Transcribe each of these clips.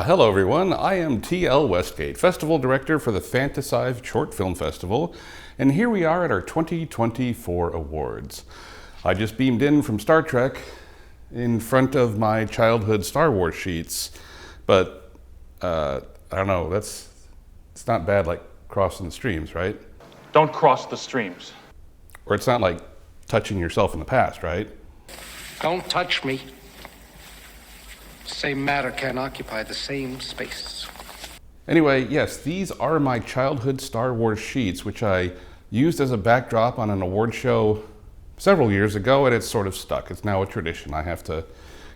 Hello everyone, I am T.L. Westgate, Festival Director for the FantaSci Short Film Festival, and here we are at our 2024 awards. I just beamed in from Star Trek in front of my childhood Star Wars sheets, but I don't know, it's not bad like crossing the streams, right? Don't cross the streams. Or it's not like touching yourself in the past, right? Don't touch me. Same matter can't occupy the same space. Anyway, yes, these are my childhood Star Wars sheets, which I used as a backdrop on an award show several years ago, and it's sort of stuck. It's now a tradition. I have to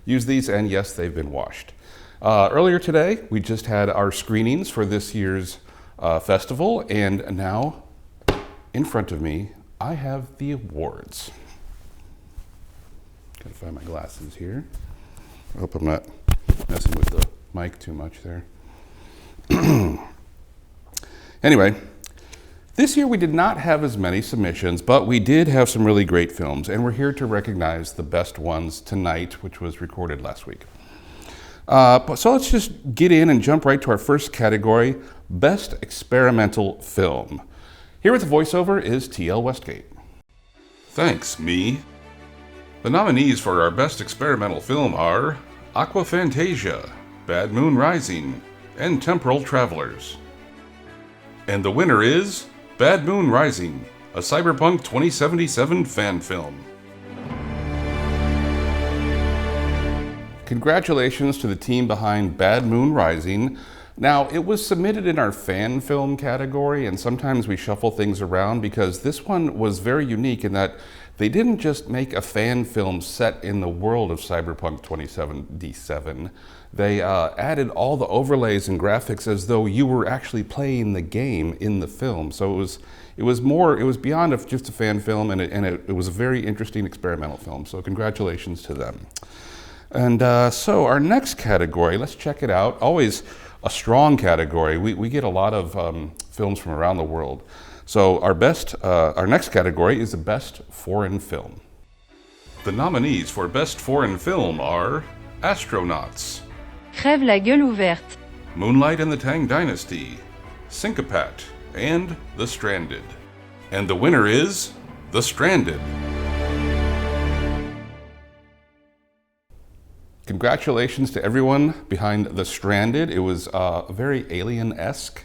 use these, and yes, they've been washed. Earlier today, we just had our screenings for this year's festival, and now, in front of me, I have the awards. Gotta find my glasses here. I hope I'm not messing with the mic too much there. Anyway, this year we did not have as many submissions, but we did have some really great films, and we're here to recognize the best ones tonight, which was recorded last week. So let's just get in and jump right to our first category, Best Experimental Film. Here with the voiceover is T.L. Westgate. Thanks, me. The nominees for our Best Experimental Film are Aquafantasia, Bad Moon Rising, and Temporal Travelers. And the winner is Bad Moon Rising, a Cyberpunk 2077 fan film. Congratulations to the team behind Bad Moon Rising. Now, it was submitted in our fan film category, and sometimes we shuffle things around because this one was very unique in that they didn't just make a fan film set in the world of Cyberpunk 2077. They added all the overlays and graphics as though you were actually playing the game in the film. So it was beyond just a fan film, and it was a very interesting experimental film. So congratulations to them. And so our next category, let's check it out. Always a strong category. We get a lot of films from around the world. So our next category is the Best Foreign Film. The nominees for Best Foreign Film are Astronauts, Crève la gueule ouverte, Moonlight and the Tang Dynasty, Syncopat, and The Stranded. And the winner is The Stranded. Congratulations to everyone behind The Stranded. It was very alien-esque,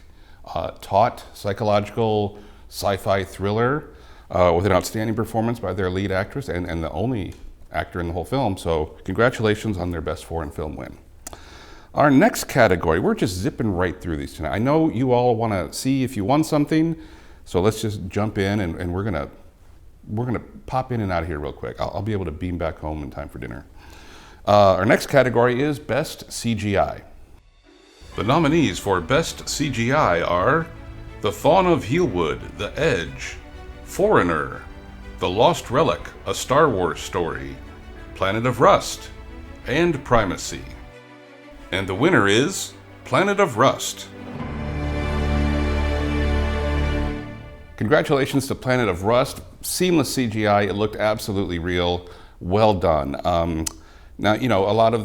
taut, psychological sci-fi thriller with an outstanding performance by their lead actress and the only actor in the whole film. So congratulations on their Best Foreign Film win. Our next category, we're just zipping right through these tonight. I know you all want to see if you won something, so let's just jump in and we're gonna pop in and out of here real quick. I'll be able to beam back home in time for dinner. Our next category is Best CGI. The nominees for Best CGI are The Fawn of Heelwood, The Edge, Foreigner, The Lost Relic, A Star Wars Story, Planet of Rust, and Primacy. And the winner is Planet of Rust. Congratulations to Planet of Rust. Seamless CGI, it looked absolutely real. Well done. Now,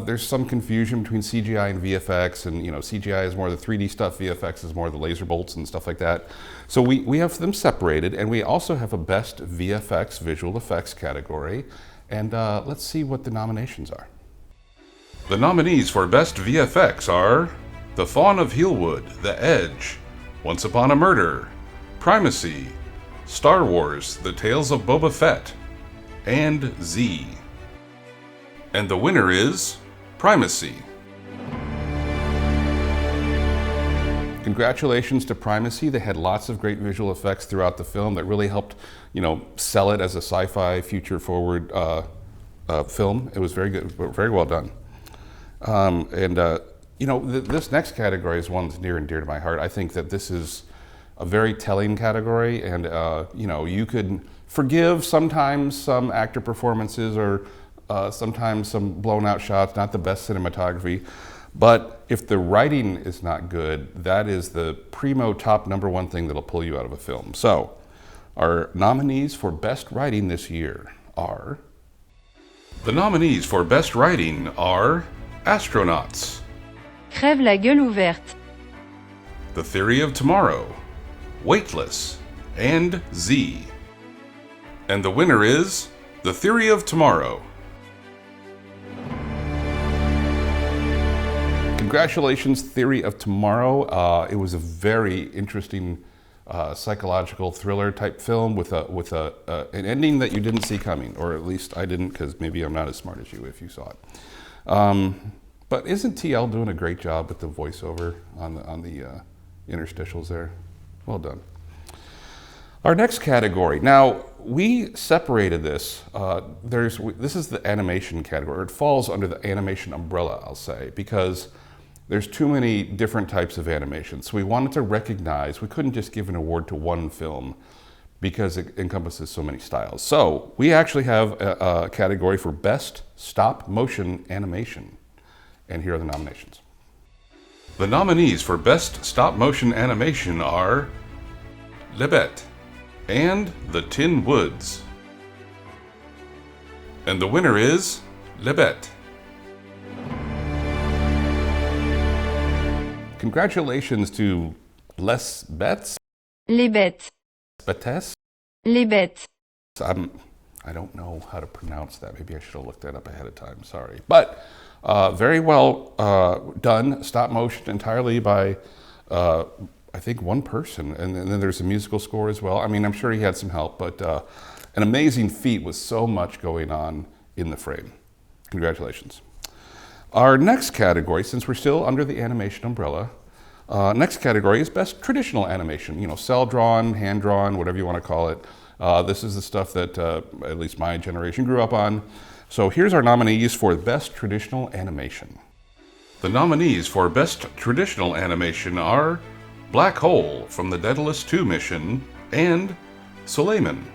there's some confusion between CGI and VFX, and, CGI is more the 3D stuff, VFX is more the laser bolts and stuff like that. So we have them separated, and we also have a Best VFX Visual Effects category, and let's see what the nominations are. The nominees for Best VFX are The Fawn of Heelwood, The Edge, Once Upon a Murder, Primacy, Star Wars, The Tales of Boba Fett, and Z. And the winner is Primacy. Congratulations to Primacy. They had lots of great visual effects throughout the film that really helped, sell it as a sci-fi future-forward film. It was very good, very well done. This next category is one that's near and dear to my heart. I think that this is a very telling category, and you know, you could forgive sometimes some actor performances or sometimes some blown out shots, not the best cinematography. But if the writing is not good, that is the primo top #1 thing that'll pull you out of a film. So, our nominees for Best Writing this year are... The nominees for Best Writing are Astronauts, Crève la gueule ouverte. The Theory of Tomorrow, Weightless, and Z. And the winner is The Theory of Tomorrow. Congratulations, Theory of Tomorrow. It was a very interesting psychological thriller type film with an ending that you didn't see coming, or at least I didn't, because maybe I'm not as smart as you if you saw it. But isn't TL doing a great job with the voiceover on the interstitials there? Well done. Our next category. Now, we separated this. This is the animation category. It falls under the animation umbrella, I'll say, because there's too many different types of animation. So we wanted to recognize, we couldn't just give an award to one film because it encompasses so many styles. So we actually have a category for Best Stop Motion Animation. And here are the nominations. The nominees for Best Stop Motion Animation are Libet and The Tin Woods. And the winner is Libet. Congratulations to Les Bets. Les bêtes. Betes. Les bêtes. I don't know how to pronounce that. Maybe I should have looked that up ahead of time. Sorry. But very well done. Stop motion entirely by, I think, one person. And then there's a musical score as well. I mean, I'm sure he had some help, but an amazing feat with so much going on in the frame. Congratulations. Our next category, since we're still under the animation umbrella, next category is Best Traditional Animation. You know, cel-drawn, hand-drawn, whatever you want to call it. This is the stuff that at least my generation grew up on. So here's our nominees for Best Traditional Animation. The nominees for Best Traditional Animation are Black Hole from the Daedalus 2 mission and Suleiman.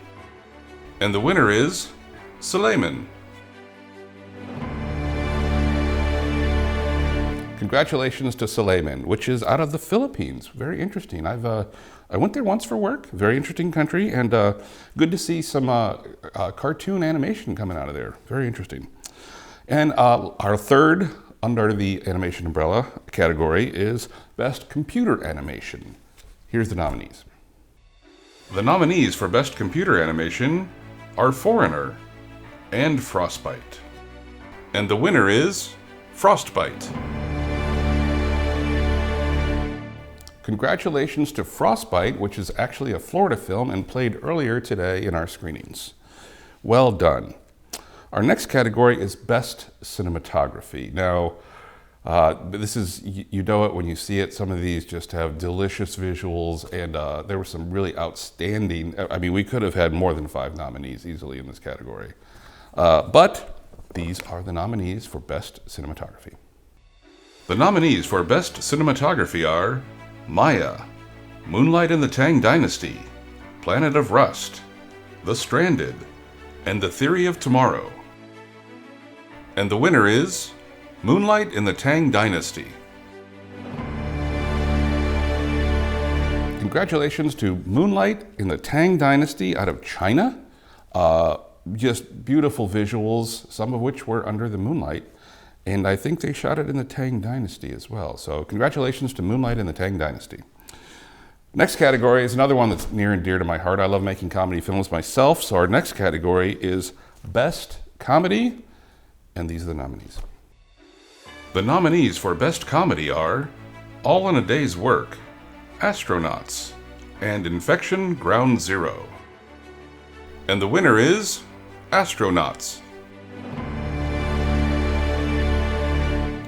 And the winner is Suleiman. Congratulations to Suleiman, which is out of the Philippines. Very interesting. I went there once for work. Very interesting country, and good to see some cartoon animation coming out of there. Very interesting. And our third under the animation umbrella category is Best Computer Animation. Here's the nominees. The nominees for Best Computer Animation are Foreigner and Frostbite. And the winner is Frostbite. Congratulations to Frostbite, which is actually a Florida film and played earlier today in our screenings. Well done. Our next category is Best Cinematography. Now, this is, you know it when you see it. Some of these just have delicious visuals, and there were some really outstanding, I mean, we could have had more than 5 nominees easily in this category. But these are the nominees for Best Cinematography. The nominees for Best Cinematography are Maya, Moonlight in the Tang Dynasty, Planet of Rust, The Stranded, and The Theory of Tomorrow. And the winner is Moonlight in the Tang Dynasty. Congratulations to Moonlight in the Tang Dynasty out of China. Just beautiful visuals, some of which were under the moonlight. And I think they shot it in the Tang Dynasty as well. So congratulations to Moonlight in the Tang Dynasty. Next category is another one that's near and dear to my heart. I love making comedy films myself. So our next category is Best Comedy. And these are the nominees. The nominees for Best Comedy are All in a Day's Work, Astronauts, and Infection Ground Zero. And the winner is Astronauts.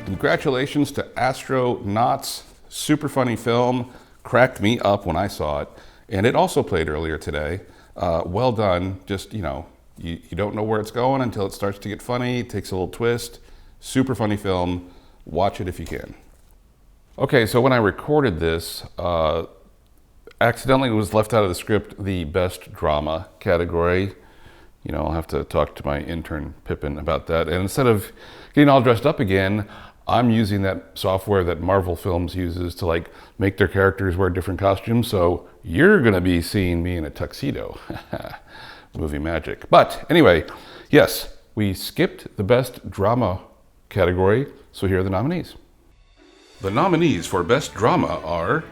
Congratulations to Astronauts. Super funny film. Cracked me up when I saw it. And it also played earlier today. Well done. Just, you know, you don't know where it's going until it starts to get funny. It takes a little twist. Super funny film. Watch it if you can. Okay, so when I recorded this, accidentally was left out of the script the best drama category. You know, I'll have to talk to my intern Pippin about that. And instead of getting all dressed up again, I'm using that software that Marvel Films uses to like make their characters wear different costumes. So you're gonna be seeing me in a tuxedo. Movie magic. But anyway, yes, we skipped the best drama category. So here are the nominees. The nominees for Best Drama are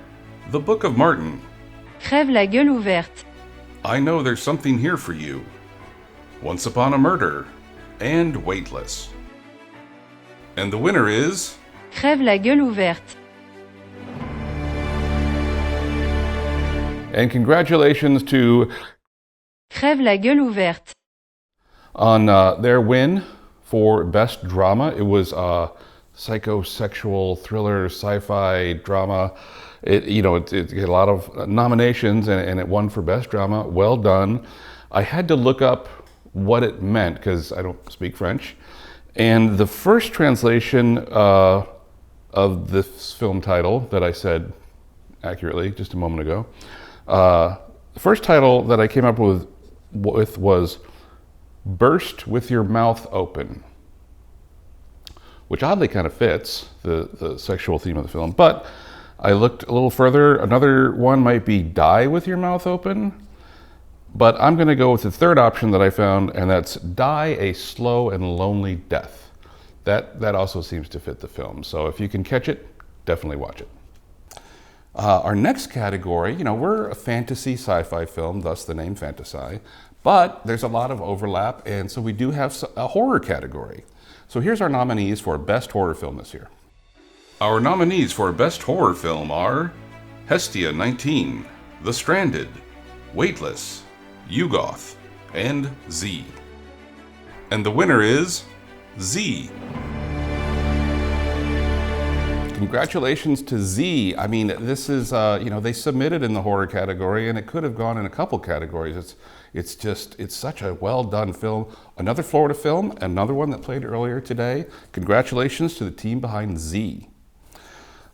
The Book of Martin, Crève la gueule ouverte. I Know There's Something Here for You, Once Upon a Murder, and Weightless. And the winner is... Crève la gueule ouverte. And congratulations to Crève la gueule ouverte. on their win for Best Drama. It was psychosexual thriller, sci-fi drama. It got a lot of nominations and it won for Best Drama. Well done. I had to look up what it meant because I don't speak French. And the first translation of this film title that I said accurately just a moment ago, the first title that I came up with was Burst with Your Mouth Open, which oddly kind of fits the sexual theme of the film. But I looked a little further. Another one might be Die with Your Mouth Open. But I'm going to go with the third option that I found, and that's Die a Slow and Lonely Death. That also seems to fit the film. So if you can catch it, definitely watch it. Our next category, we're a fantasy sci-fi film, thus the name FantaSci, but there's a lot of overlap, and so we do have a horror category. So here's our nominees for Best Horror Film this year. Our nominees for Best Horror Film are Hestia 19, The Stranded, Weightless, Yugoth, and Z. And the winner is Z. Congratulations to Z. I mean, this is, they submitted in the horror category and it could have gone in a couple categories. It's such a well done film. Another Florida film, another one that played earlier today. Congratulations to the team behind Z.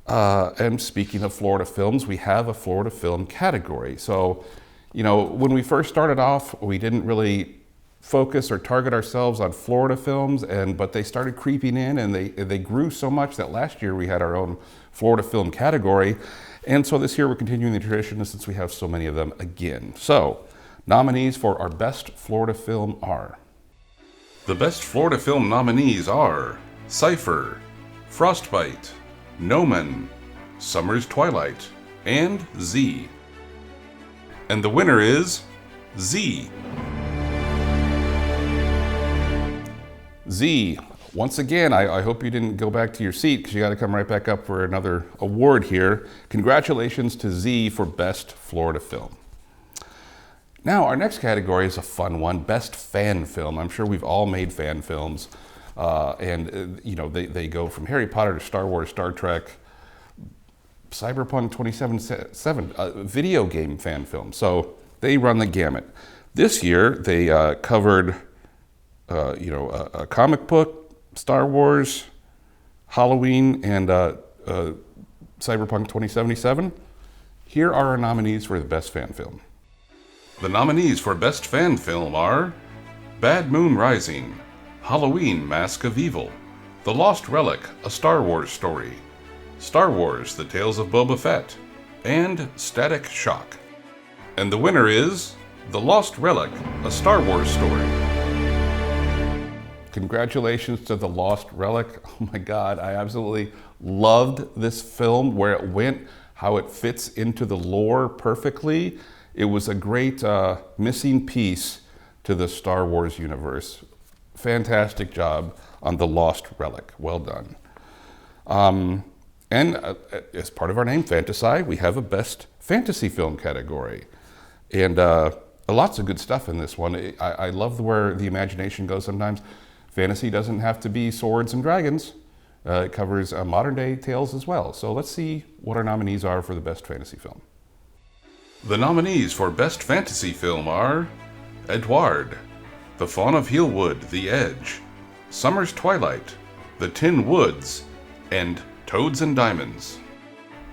And speaking of Florida films, we have a Florida film category. So, when we first started off, we didn't really focus or target ourselves on Florida films, but they started creeping in and they grew so much that last year we had our own Florida film category. And so this year we're continuing the tradition since we have so many of them again. So, nominees for our Best Florida Film are... The Best Florida Film nominees are Cypher, Frostbite, Nomen, Summer's Twilight, and Z. And the winner is Z. Z. Once again, I hope you didn't go back to your seat because you got to come right back up for another award here. Congratulations to Z for Best Florida Film. Now, our next category is a fun one, Best Fan Film. I'm sure we've all made fan films. They go from Harry Potter to Star Wars, Star Trek, Cyberpunk 2077, video game fan film. So they run the gamut. This year, they covered, a comic book, Star Wars, Halloween, and Cyberpunk 2077. Here are our nominees for the Best Fan Film. The nominees for Best Fan Film are Bad Moon Rising, Halloween Mask of Evil, The Lost Relic, A Star Wars Story, Star Wars, The Tales of Boba Fett, and Static Shock. And the winner is The Lost Relic, A Star Wars Story. Congratulations to The Lost Relic. Oh my God, I absolutely loved this film, where it went, how it fits into the lore perfectly. It was a great missing piece to the Star Wars universe. Fantastic job on The Lost Relic. Well done. And as part of our name, FantaSci, we have a Best Fantasy Film category. And lots of good stuff in this one. I love where the imagination goes sometimes. Fantasy doesn't have to be swords and dragons. It covers modern day tales as well. So let's see what our nominees are for the Best Fantasy Film. The nominees for Best Fantasy Film are Edward, The Fawn of Heelwood, The Edge, Summer's Twilight, The Tin Woods, and Toads and Diamonds.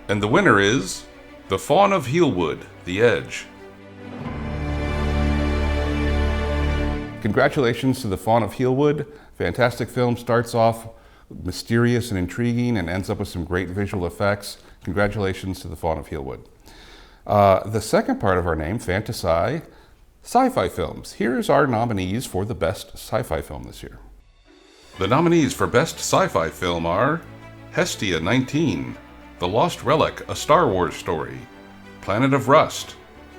And the winner is The Fawn of Heelwood, The Edge. Congratulations to The Fawn of Heelwood. Fantastic film, starts off mysterious and intriguing and ends up with some great visual effects. Congratulations to The Fawn of Heelwood. The second part of our name, FantaSci, sci-fi films. Here's our nominees for the best sci-fi film this year. The nominees for Best Sci-Fi Film are Hestia 19, The Lost Relic, A Star Wars Story, Planet of Rust,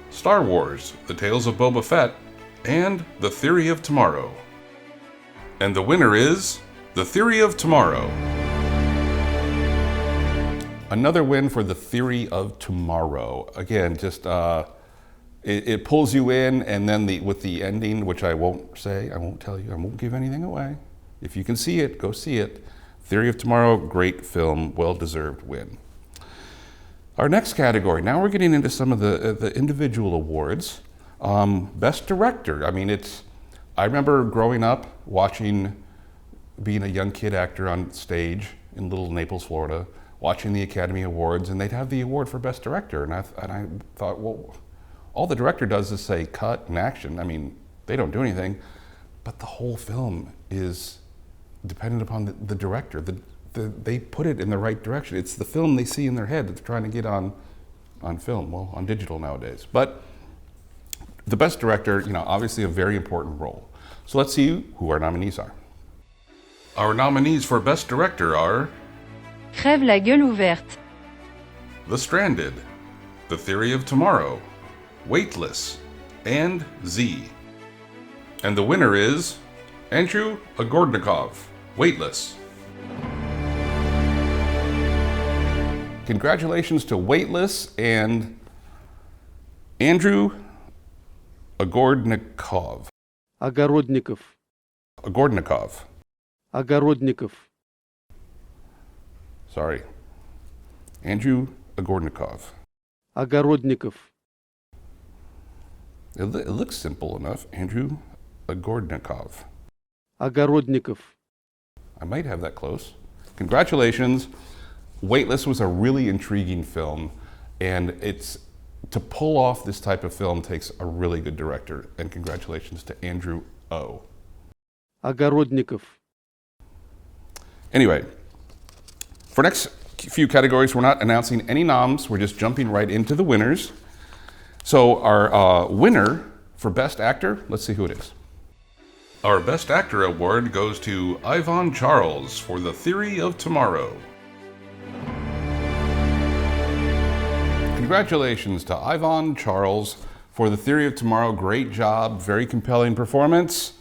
Star Wars, The Tales of Boba Fett, and The Theory of Tomorrow. And the winner is The Theory of Tomorrow. Another win for The Theory of Tomorrow. Again, just it pulls you in, and then with the ending, which I won't say, I won't tell you, I won't give anything away. If you can see it, go see it. Theory of Tomorrow, great film, well-deserved win. Our next category, now we're getting into some of the individual awards. Best Director, I remember growing up being a young kid actor on stage in Little Naples, Florida, watching the Academy Awards, and they'd have the award for Best Director. And I thought, well, all the director does is say cut and action. They don't do anything, but the whole film is dependent upon the director. They put it in the right direction. It's the film they see in their head that they're trying to get on film, well, on digital nowadays. But the Best Director, obviously a very important role. So let's see who our nominees are. Our nominees for Best Director are Crève la gueule ouverte. The Stranded, The Theory of Tomorrow, Weightless, and Z. And the winner is Andrew Agordnikov, Weightless. Congratulations to Weightless and Andrew Agordnikov. Огородников. Agordnikov. Огородников. Sorry. Andrew Agordnikov. Огородников. It looks simple enough. Andrew Agordnikov. Огородников. I might have that close. Congratulations. Weightless was a really intriguing film, and to pull off this type of film takes a really good director. And congratulations to Andrew O. Огородников. Anyway, for next few categories, we're not announcing any noms. We're just jumping right into the winners. So our winner for Best Actor, let's see who it is. Our Best Actor award goes to Ivan Charles for The Theory of Tomorrow. Congratulations to Ivan Charles for The Theory of Tomorrow. Great job, very compelling performance.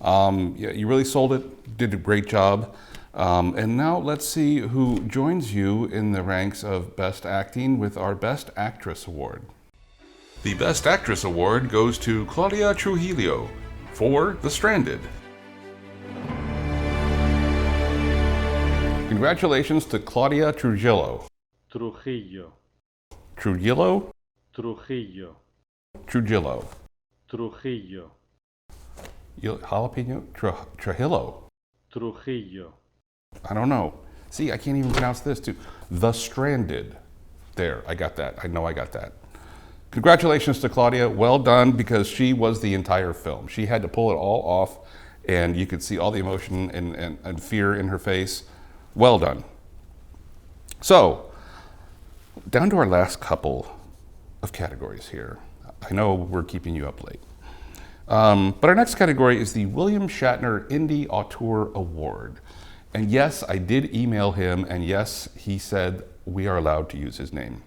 You really sold it, did a great job. And now let's see who joins you in the ranks of Best Acting with our Best Actress award. The Best Actress award goes to Claudia Trujillo for The Stranded. Congratulations to Claudia Trujillo. Trujillo. Trujillo? Trujillo. Trujillo. Trujillo. Jalapeno? Trujillo. Trujillo. I don't know. See, I can't even pronounce this too. The Stranded. There, I got that. I know I got that. Congratulations to Claudia. Well done, because she was the entire film. She had to pull it all off, and you could see all the emotion and fear in her face. Well done. So, down to our last couple of categories here. I know we're keeping you up late. But our next category is the William Shatner Indie Auteur Award. And yes, I did email him, and yes, he said we are allowed to use his name.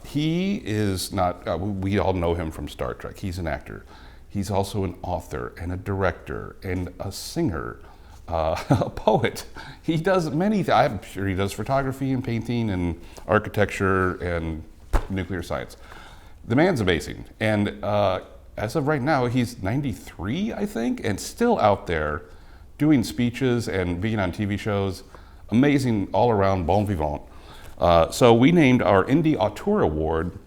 He is not, we all know him from Star Trek. He's an actor. He's also an author and a director and a singer, a poet. He does many things. I'm sure he does photography and painting and architecture and nuclear science. The man's amazing. And as of right now, he's 93, I think, and still out there doing speeches and being on TV shows. Amazing all around, bon vivant. So we named our Indie Auteur Award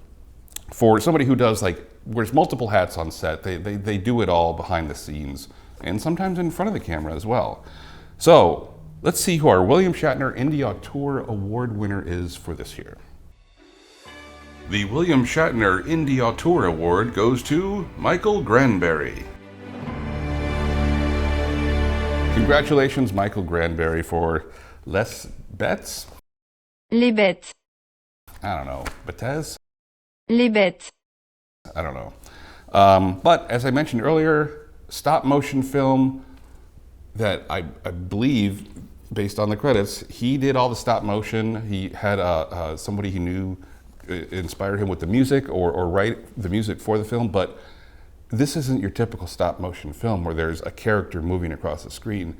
for somebody who does wears multiple hats on set. They do it all behind the scenes and sometimes in front of the camera as well. So let's see who our William Shatner Indie Auteur Award winner is for this year. The William Shatner Indie Auteur Award goes to Michael Granberry. Congratulations, Michael Granberry, for Les Bêtes? Les bêtes. I don't know. Bêtes? Les bêtes. I don't know. But as I mentioned earlier, stop motion film that I believe, based on the credits, he did all the stop motion. He had somebody he knew inspired him with the music or write the music for the film. But this isn't your typical stop motion film where there's a character moving across the screen.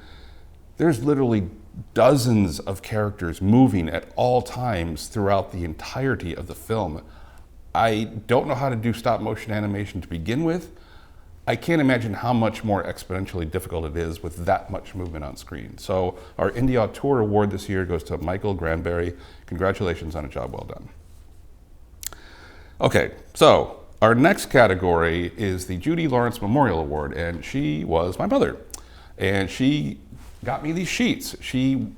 There's literally dozens of characters moving at all times throughout the entirety of the film. I don't know how to do stop motion animation to begin with. I can't imagine how much more exponentially difficult it is with that much movement on screen. So our Indie Auteur Award this year goes to Michael Granberry. Congratulations on a job well done. Okay, so our next category is the Judy Lawrence Memorial Award, and she was my mother. And she got me these sheets. She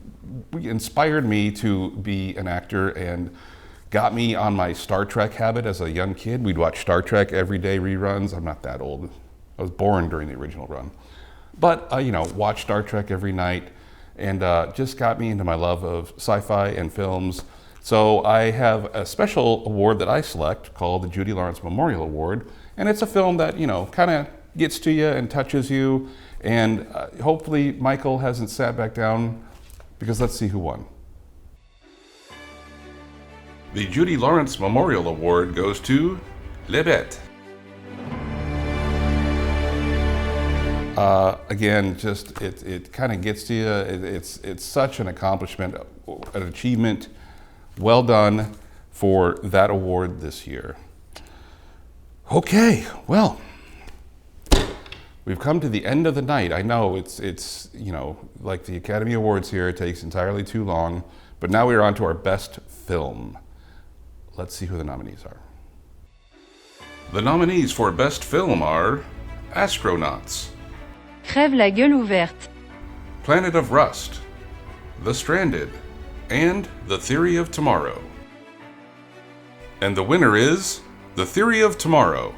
inspired me to be an actor and got me on my Star Trek habit as a young kid. We'd watch Star Trek every day reruns. I'm not that old. I was born during the original run. But, watched Star Trek every night and just got me into my love of sci-fi and films. So I have a special award that I select called the Judy Lawrence Memorial Award. And it's a film that, kind of gets to you and touches you. And hopefully Michael hasn't sat back down, because let's see who won. The Judy Lawrence Memorial Award goes to Les Bêtes. Again, just it kind of gets to you. It's such an accomplishment, an achievement. Well done for that award this year. Okay, well, we've come to the end of the night. I know it's like the Academy Awards here, it takes entirely too long, but now we're on to our best film. Let's see who the nominees are. The nominees for Best Film are Astronauts, Crève la gueule ouverte. Planet of Rust, The Stranded, and The Theory of Tomorrow. And the winner is The Theory of Tomorrow.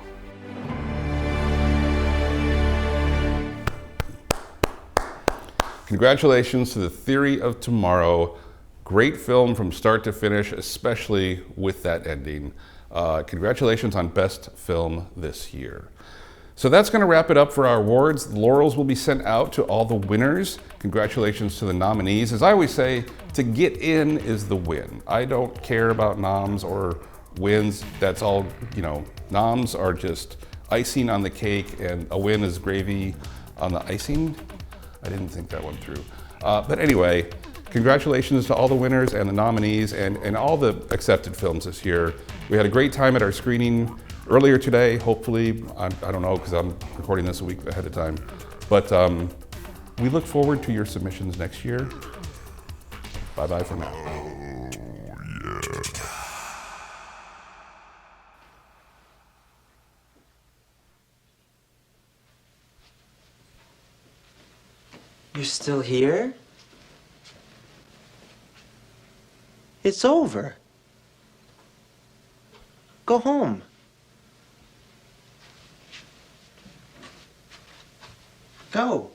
Congratulations to The Theory of Tomorrow. Great film from start to finish, especially with that ending. Congratulations on Best Film this year. So that's going to wrap it up for our awards. The laurels will be sent out to all the winners. Congratulations to the nominees. As I always say, to get in is the win. I don't care about noms or wins. That's all, noms are just icing on the cake, and a win is gravy on the icing. I didn't think that one through. But anyway, congratulations to all the winners and the nominees and all the accepted films this year. We had a great time at our screening earlier today. Hopefully, I don't know, because I'm recording this a week ahead of time. But we look forward to your submissions next year. Bye-bye for now. You're still here? It's over. Go home. Go.